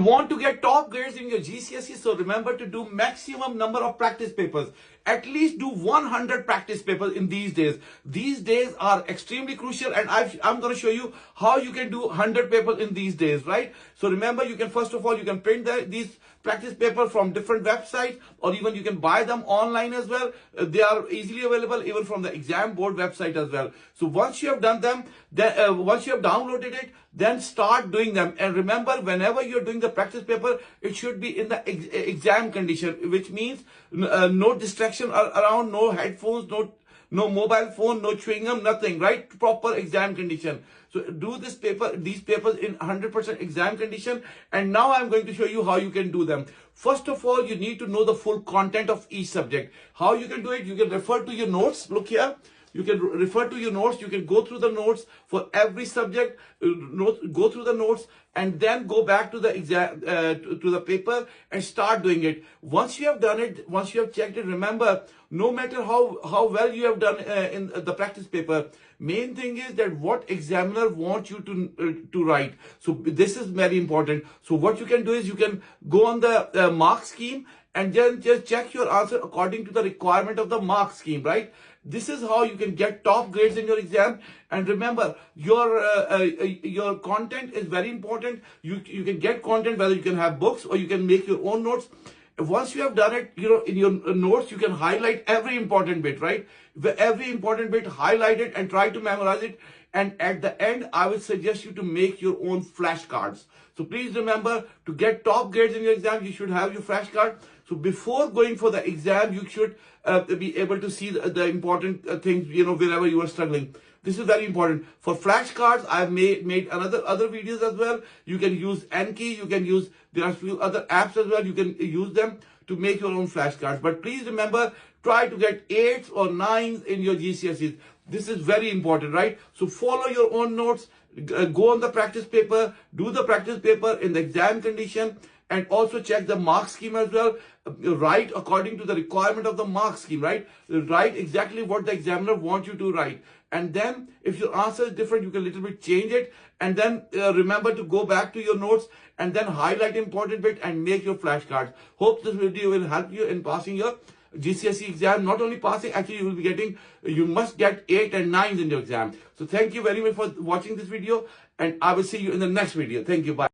You want to get top grades in your GCSE, so remember to do maximum number of practice papers. At least do 100 practice papers in these days. These days are extremely crucial, and I'm going to show you how you can do 100 papers in these days, right? So remember, you can first of all, you can print these practice papers from different websites, or even you can buy them online as well. They are easily available even from the exam board website as well. So once you have done them, then once you have downloaded it, then start doing them. And remember, whenever you're doing the practice paper, it should be in the exam condition, which means no distraction around, no headphones, no mobile phone, no chewing gum, nothing, right? Proper exam condition. So do these papers in 100% exam condition. And now I'm going to show you how you can do them. First of all, you need to know the full content of each subject. How you can do it? You can refer to your notes. Look here. You can refer to your notes. You can go through the notes for every subject. Go through the notes and then go back to the exam, to the paper and start doing it. Once you have done it, once you have checked it, remember, no matter how well you have done in the practice paper, main thing is that what examiner wants you to write. So this is very important. So what you can do is you can go on the mark scheme and then just check your answer according to the requirement of the mark scheme, right? This is how you can get top grades in your exam. And remember, your content is very important. You can get content, whether you can have books or you can make your own notes. Once you have done it, in your notes, you can highlight every important bit, right? Every important bit, highlight it and try to memorize it. And at the end, I will suggest you to make your own flashcards. So please remember, to get top grades in your exam, you should have your flashcard. So before going for the exam, you should be able to see the important things, wherever you are struggling. This is very important. For flashcards, I've made other videos as well. You can use Anki, there are a few other apps as well. You can use them to make your own flashcards. But please remember, try to get 8s or 9s in your GCSEs. This is very important, right? So follow your own notes, go on the practice paper, do the practice paper in the exam condition, and also check the mark scheme as well. Write according to the requirement of the mark scheme, right? Write exactly what the examiner wants you to write. And then if your answer is different, you can little bit change it. And then remember to go back to your notes and then highlight important bit and make your flashcards. Hope this video will help you in passing your GCSE exam. Not only passing, actually you must get 8 and 9s in your exam. So thank you very much for watching this video, and I will see you in the next video. Thank you. Bye.